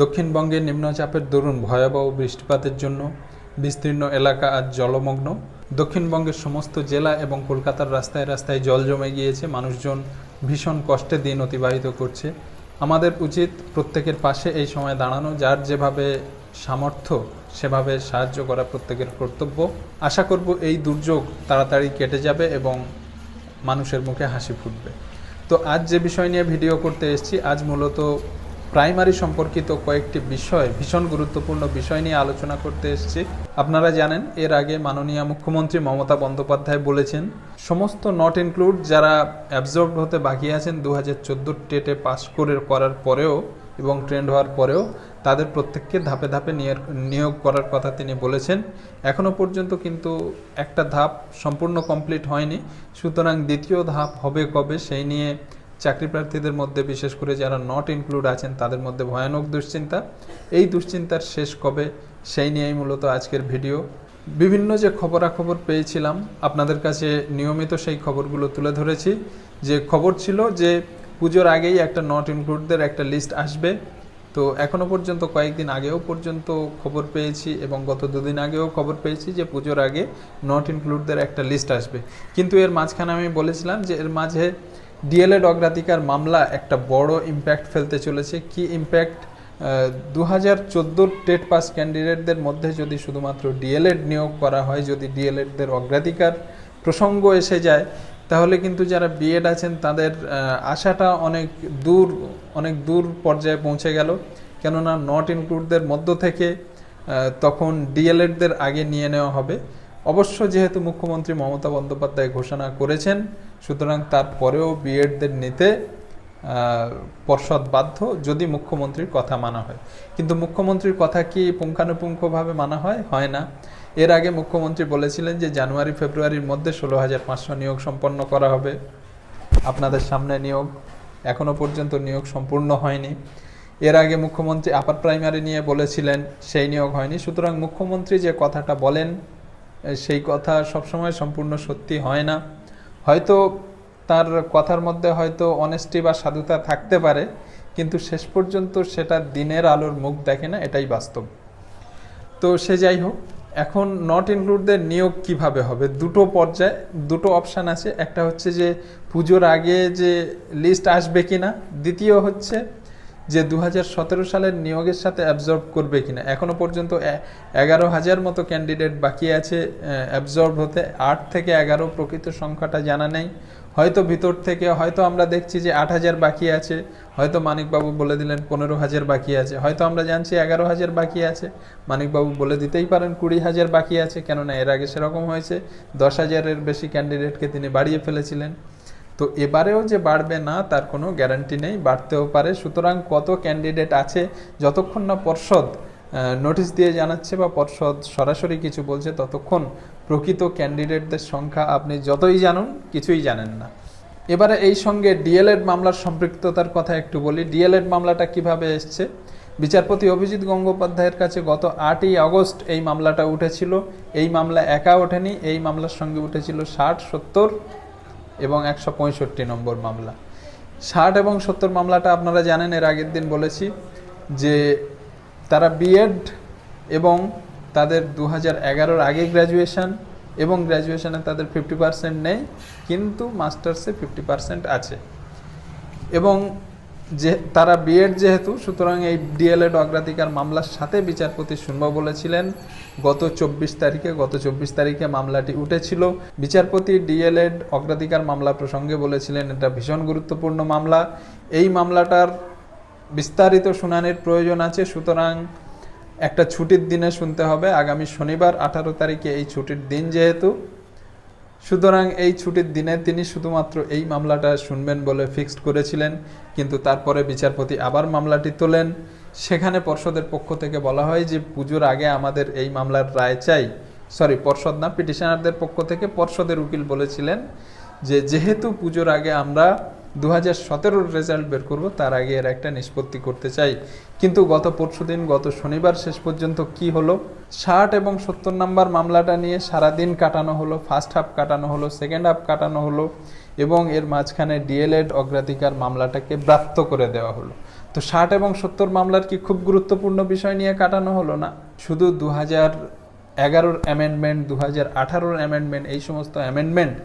দক্ষিণবঙ্গে নিম্নচাপের দরুন ভয়াবহ বৃষ্টিপাতের জন্য বিস্তীর্ণ এলাকা আজ জলমগ্ন। দক্ষিণবঙ্গের সমস্ত জেলা এবং কলকাতার রাস্তায় রাস্তায় জল জমে গিয়েছে। মানুষজন ভীষণ কষ্টে দিন অতিবাহিত করছে। আমাদের উচিত প্রত্যেকের পাশে এই সময় দাঁড়ানো, যার যেভাবে সামর্থ্য সেভাবে সাহায্য করা প্রত্যেকের কর্তব্য। আশা করব এই দুর্যোগ তাড়াতাড়ি কেটে যাবে এবং মানুষের মুখে হাসি ফুটবে। তো আজ যে বিষয় নিয়ে ভিডিও করতে এসেছি, আজ মূলত প্রাইমারি সম্পর্কিত কয়েকটি বিষয়, ভীষণ গুরুত্বপূর্ণ বিষয় নিয়ে আলোচনা করতে এসেছি। আপনারা জানেন, এর আগে মাননীয় মুখ্যমন্ত্রী মমতা বন্দ্যোপাধ্যায় বলেছেন সমস্ত নট ইনক্লুড যারা অ্যাবজর্বড হতে বাকি আছেন 2014 টেটে পাস করার পরেও এবং ট্রেন্ড হওয়ার পরেও তাদের প্রত্যেককে ধাপে ধাপে নিয়োগ করার কথা তিনি বলেছেন। এখনও পর্যন্ত কিন্তু একটা ধাপ সম্পূর্ণ কমপ্লিট হয়নি, সুতরাং দ্বিতীয় ধাপ হবে কবে সেই নিয়ে চাকরি প্রার্থীদের মধ্যে, বিশেষ করে যারা নট ইনক্লুড আছেন তাদের মধ্যে ভয়ানক দুশ্চিন্তা। এই দুশ্চিন্তার শেষ কবে সেই নিয়েই মূলত আজকের ভিডিও। বিভিন্ন যে খবরাখবর পেয়েছিলাম আপনাদের কাছে নিয়মিত সেই খবরগুলো তুলে ধরেছি। যে খবর ছিল যে পুজোর আগেই একটা নট ইনক্লুডদের একটা লিস্ট আসবে, তো এখনও পর্যন্ত কয়েকদিন আগেও পর্যন্ত খবর পেয়েছি এবং গত দুদিন আগেও খবর পেয়েছি যে পুজোর আগে নট ইনক্লুডদের একটা লিস্ট আসবে। কিন্তু এর মাঝখানে আমি বলেছিলাম যে এর মাঝে ডিএলএড অগ্রাধিকার মামলা একটা বড় ইম্প্যাক্ট ফেলতে চলেছে। কি ইম্প্যাক্ট? 2014 টেট পাস ক্যান্ডিডেটদের মধ্যে যদি শুধুমাত্র ডিএলএড নিয়োগ করা হয়, যদি ডিএলএডদের অগ্রাধিকার প্রসঙ্গ এসে যায়, তাহলে কিন্তু যারা বিএড আছেন তাদের আশাটা অনেক দূর পর্যায়ে পৌঁছে গেল। কেননা নট ইনক্লুডদের মধ্য থেকে তখন ডিএলএডদের আগে নিয়ে নেওয়া হবে। অবশ্য যেহেতু মুখ্যমন্ত্রী মমতা বন্দ্যোপাধ্যায় ঘোষণা করেছেন, সুতরাং তারপরেও বিএডদের নিতে পর্ষদ বাধ্য, যদি মুখ্যমন্ত্রীর কথা মানা হয়। কিন্তু মুখ্যমন্ত্রীর কথা কি পুঙ্খানুপুঙ্খভাবে মানা হয় না। এর আগে মুখ্যমন্ত্রী বলেছিলেন যে জানুয়ারি ফেব্রুয়ারির মধ্যে 16,500 নিয়োগ সম্পন্ন করা হবে। আপনাদের সামনে নিয়োগ, এখনও পর্যন্ত নিয়োগ সম্পূর্ণ হয়নি। এর আগে মুখ্যমন্ত্রী আপার প্রাইমারি নিয়ে বলেছিলেন, সেই নিয়োগ হয়নি। সুতরাং মুখ্যমন্ত্রী যে কথাটা বলেন সেই কথা সবসময় সম্পূর্ণ সত্যি হয় না। হয়তো তার কথার মধ্যে হয়তো অনেস্টি বা সাধুতা থাকতে পারে, কিন্তু শেষ পর্যন্ত সেটা দিনের আলোর মুখ দেখে না, এটাই বাস্তব। তো সে যাই হোক, এখন নট ইনক্লুডদের নিয়োগ কিভাবে হবে? দুটো অপশান আছে। একটা হচ্ছে যে পুজোর আগে যে লিস্ট আসবে কিনা, দ্বিতীয় হচ্ছে যে 2017 সালের নিয়োগের সাথে অ্যাবজর্ব করবে কিনা। এখনও পর্যন্ত 11,000 মতো ক্যান্ডিডেট বাকি আছে অ্যাবজর্ব হতে। 8 থেকে 11 প্রকৃত সংখ্যাটা জানা নেই। হয়তো ভিতর থেকে হয়তো আমরা দেখছি যে 8,000 বাকি আছে, হয়তো মানিকবাবু বলে দিলেন 15,000 বাকি আছে, হয়তো আমরা জানছি 11,000 বাকি আছে, মানিকবাবু বলে দিতেই পারেন 20,000 বাকি আছে। কেননা এর আগে সেরকম হয়েছে, 10,000-এর বেশি ক্যান্ডিডেটকে তিনি বাড়িয়ে ফেলেছিলেন। তো এবারেও যে বাড়বে না তার কোনো গ্যারান্টি নেই, বাড়তেও পারে। সুতরাং কত ক্যান্ডিডেট আছে, যতক্ষণ না পর্ষদ নোটিশ দিয়ে জানাচ্ছে বা পর্ষদ সরাসরি কিছু বলছে, ততক্ষণ প্রকৃত ক্যান্ডিডেটদের সংখ্যা আপনি যতই জানুন কিছুই জানেন না। এবারে এই সঙ্গে ডিএলএড মামলার সম্পৃক্ততার কথা একটু বলি। ডিএলএড মামলাটা কিভাবে এসছে? বিচারপতি অভিজিৎ গঙ্গোপাধ্যায়ের কাছে গত 8ই আগস্ট এই মামলাটা উঠেছিল। এই মামলা একা ওঠেনি, এই মামলার সঙ্গে উঠেছিল 60, 70 এবং 165 নম্বর মামলা। 60 এবং 70 মামলাটা আপনারা জানেন, এর আগের দিন বলেছি যে তারা বিএড এবং তাদের 2011-র আগে গ্র্যাজুয়েশন এবং গ্র্যাজুয়েশনে তাদের 50% নেই, কিন্তু মাস্টার্সে 50% আছে। এবং যে তারা বিএড যেহেতু, সুতরাং এই ডিএলএড অগ্রাধিকার মামলার সাথে বিচারপতি শুনবো বলেছিলেন গত 24 তারিখে মামলাটি উঠেছিল। বিচারপতি ডিএলএড অগ্রাধিকার মামলা প্রসঙ্গে বলেছিলেন এটা ভীষণ গুরুত্বপূর্ণ মামলা, এই মামলাটার বিস্তারিত শুনানির প্রয়োজন আছে, সুতরাং একটা ছুটির দিনে শুনতে হবে। আগামী শনিবার 18 তারিখে এই ছুটির দিন যেহেতু, সুতরাং এই ছুটির দিনে তিনি শুধুমাত্র এই মামলাটা শুনবেন বলে ফিক্সড করেছিলেন। কিন্তু তারপরে বিচারপতি আবার মামলাটি তোলেন। সেখানে পর্ষদের পক্ষ থেকে বলা হয় যে পুজোর আগে আমাদের এই মামলার রায় চাই। পর্ষদ না, পিটিশনারদের পক্ষ থেকে পর্ষদের উকিল বলেছিলেন যে যেহেতু পুজোর আগে আমরা 2017-র রেজাল্ট বের করব, তার আগে এর একটা নিষ্পত্তি করতে চাই। কিন্তু গত শনিবার শেষ পর্যন্ত কি হলো? 60 এবং 70 নম্বর মামলাটা নিয়ে সারাদিন কাটানো হলো, ফার্স্ট হাফ কাটানো হলো, সেকেন্ড হাফ কাটানো হলো এবং এর মাঝখানে ডিএলএড অগ্রাধিকার মামলাটাকে ব্রাত্য করে দেওয়া হলো। তো 60 এবং 70 মামলার কি খুব গুরুত্বপূর্ণ বিষয় নিয়ে কাটানো হলো না? শুধু 2011-র অ্যামেন্ডমেন্ট, 2018-র অ্যামেন্ডমেন্ট, এই সমস্ত অ্যামেন্ডমেন্ট,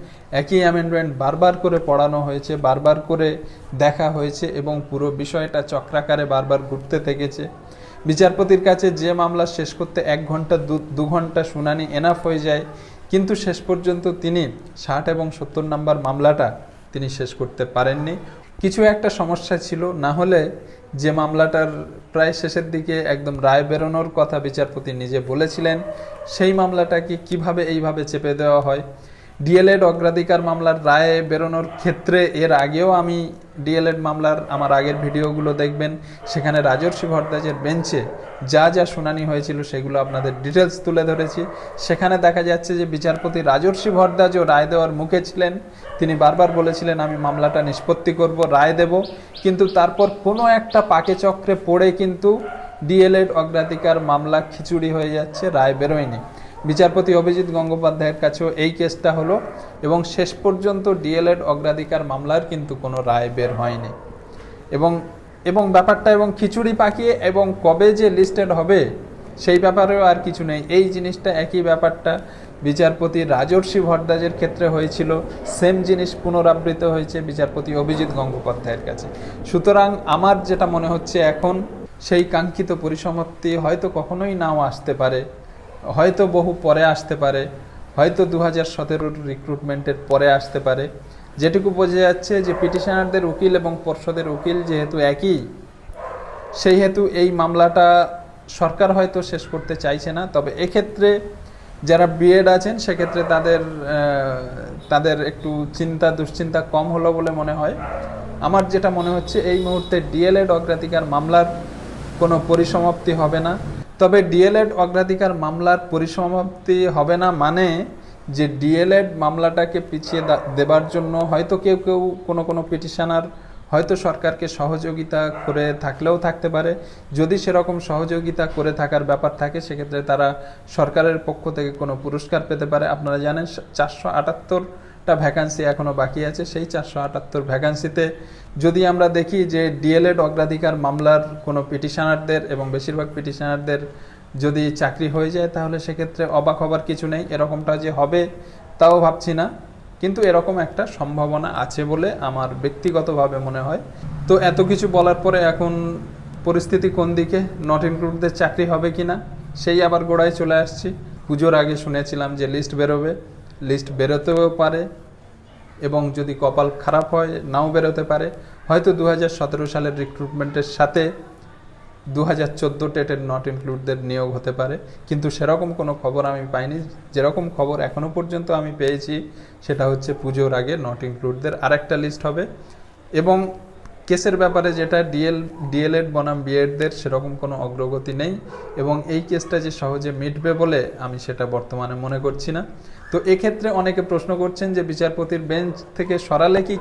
একই অ্যামেন্ডমেন্ট বারবার করে পড়ানো হয়েছে, বারবার করে দেখা হয়েছে এবং পুরো বিষয়টা চক্রাকারে বারবার ঘুরতে থেকেছে। বিচারপতির কাছে যে মামলা শেষ করতে 1 ঘন্টা 2 ঘন্টা শুনানি এনাফ হয়ে যায়, কিন্তু শেষ পর্যন্ত তিনি 60 এবং 70 নম্বর মামলাটা তিনি শেষ করতে পারেননি। কিছু একটা সমস্যা ছিল, না হলে যে মামলাটার প্রায় শেষের দিকে একদম রায় বেরোনোর কথা বিচারপতি নিজে বলেছিলেন, সেই মামলাটাকে কিভাবে এইভাবে চেপে দেওয়া হয়। ডিএলএড অগ্রাধিকার মামলার রায় বেরোনোর ক্ষেত্রে এর আগেও আমি ডিএলএড মামলার আমার আগের ভিডিওগুলো দেখবেন, সেখানে রাজর্ষি ভরদ্বাজের বেঞ্চে যা যা শুনানি হয়েছিল সেগুলো আপনাদের ডিটেলস তুলে ধরেছি। সেখানে দেখা যাচ্ছে যে বিচারপতি রাজর্ষি ভরদ্বাজও রায় দেওয়ার মুখে ছিলেন, তিনি বারবার বলেছিলেন আমি মামলাটা নিষ্পত্তি করব, রায় দেব, কিন্তু তারপর কোনো একটা পাকে চক্রে পড়ে কিন্তু ডিএলএড অগ্রাধিকার মামলা খিচুড়ি হয়ে যাচ্ছে, রায় বেরোয়নি। বিচারপতি অভিজিৎ গঙ্গোপাধ্যায়ের কাছেও এই কেসটা হলো এবং শেষ পর্যন্ত ডিএলএড অগ্রাধিকার মামলার কিন্তু কোনো রায় বের হয়নি এবং ব্যাপারটা এবং খিচুড়ি পাকিয়ে এবং কবে যে লিস্টেড হবে সেই ব্যাপারেও আর কিছু নেই। এই জিনিসটা একই ব্যাপারটা বিচারপতি রাজর্ষি ভরদ্বাজের ক্ষেত্রে হয়েছিল, সেম জিনিস পুনরাবৃত্ত হয়েছে বিচারপতি অভিজিৎ গঙ্গোপাধ্যায়ের কাছে। সুতরাং আমার যেটা মনে হচ্ছে এখন সেই কাঙ্ক্ষিত পরিসমাপ্তি হয়তো কখনোই নাও আসতে পারে, হয়তো বহু পরে আসতে পারে, হয়তো 2017-র রিক্রুটমেন্টের পরে আসতে পারে। যেটুকু বোঝা যাচ্ছে যে পিটিশনারদের উকিল এবং পর্ষদের উকিল যেহেতু একই, সেই হেতু এই মামলাটা সরকার হয়তো শেষ করতে চাইছে না। তবে এক্ষেত্রে যারা বিএড আছেন সেক্ষেত্রে তাদের একটু দুশ্চিন্তা কম হলো বলে মনে হয়। আমার যেটা মনে হচ্ছে এই মুহূর্তে ডিএলএড অগ্রাধিকার মামলার কোনো পরিসমাপ্তি হবে না। তবে ডিএলএড অগ্রাধিকার মামলার পরিসমাপ্তি হবে না মানে যে ডিএলএড মামলাটাকে পিছিয়ে দেবার জন্য হয়তো কেউ কোনো পিটিশনার হয়তো সরকারকে সহযোগিতা করে থাকলেও থাকতে পারে। যদি সেরকম সহযোগিতা করে থাকার ব্যাপার থাকে সেক্ষেত্রে তারা সরকারের পক্ষ থেকে কোনো পুরস্কার পেতে পারে। আপনারা জানেন 478টা ভ্যাকান্সি এখনও বাকি আছে। সেই 478 ভ্যাকান্সিতে যদি আমরা দেখি যে ডিএলএড অগ্রাধিকার মামলার কোনো পিটিশনারদের এবং বেশিরভাগ পিটিশনারদের যদি চাকরি হয়ে যায় তাহলে সেক্ষেত্রে অবাক হবার কিছু নেই। এরকমটা যে হবে তাও ভাবছি না, কিন্তু এরকম একটা সম্ভাবনা আছে বলে আমার ব্যক্তিগতভাবে মনে হয়। তো এত কিছু বলার পরে এখন পরিস্থিতি কোন দিকে, নট ইনক্লুডদের চাকরি হবে কি না সেই আবার গোড়ায় চলে আসছি। পুজোর আগে শুনেছিলাম যে লিস্ট বেরোবে, লিস্ট বেরোতেও পারে এবং যদি কপাল খারাপ হয় নাও বেরোতে পারে। হয়তো 2017 সালের রিক্রুটমেন্টের সাথে 2014 টেটের নট ইনক্লুডদের নিয়োগ হতে পারে, কিন্তু সেরকম কোনো খবর আমি পাইনি। যেরকম খবর এখনও পর্যন্ত আমি পেয়েছি সেটা হচ্ছে পুজোর আগে নট ইনক্লুডদের আরেকটা লিস্ট হবে এবং কেসের ব্যাপারে যেটা ডিএলএড বনাম বিএডদের সেরকম কোনো অগ্রগতি নেই এবং এই কেসটা যে সহজে মিটবে বলে আমি সেটা বর্তমানে মনে করছি না। তো এক্ষেত্রে অনেকে প্রশ্ন করছেন যে বিচারপতির বেঞ্চ থেকে সরালে কি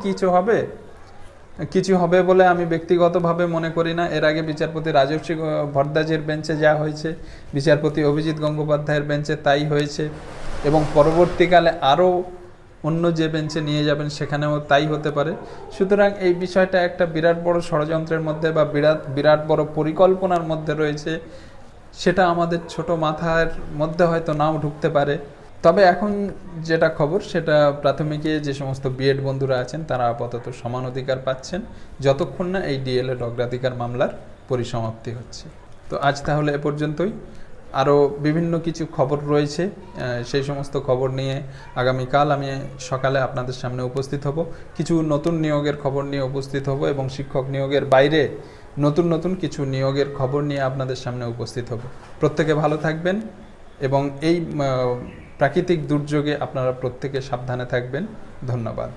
কিছু হবে বলে আমি ব্যক্তিগতভাবে মনে করি না। এর আগে বিচারপতি রাজর্ষি ভরদ্বাজের বেঞ্চে যা হয়েছে, বিচারপতি অভিজিৎ গঙ্গোপাধ্যায়ের বেঞ্চে তাই হয়েছে এবং পরবর্তীকালে আরও অন্য যে বেঞ্চে নিয়ে যাবেন সেখানেও তাই হতে পারে। সুতরাং এই বিষয়টা একটা বিরাট বড় ষড়যন্ত্রের মধ্যে বা বিরাট বড় পরিকল্পনার মধ্যে রয়েছে, সেটা আমাদের ছোট মাথার মধ্যে হয়তো নাও ঢুকতে পারে। তবে এখন যেটা খবর সেটা প্রাথমিকে যে সমস্ত বিএড বন্ধুরা আছেন তারা আপাতত সমান অধিকার পাচ্ছেন যতক্ষণ না এই ডিএলএড অগ্রাধিকার মামলার পরিসমাপ্তি হচ্ছে। তো আজ তাহলে এ পর্যন্তই। আরও বিভিন্ন কিছু খবর রয়েছে, সেই সমস্ত খবর নিয়ে আগামীকাল আমি সকালে আপনাদের সামনে উপস্থিত হব। কিছু নতুন নিয়োগের খবর নিয়ে উপস্থিত হব এবং শিক্ষক নিয়োগের বাইরে নতুন কিছু নিয়োগের খবর নিয়ে আপনাদের সামনে উপস্থিত হব। প্রত্যেকে ভালো থাকবেন এবং এই প্রাকৃতিক দুর্যোগে আপনারা প্রত্যেকে সাবধানে থাকবেন। ধন্যবাদ।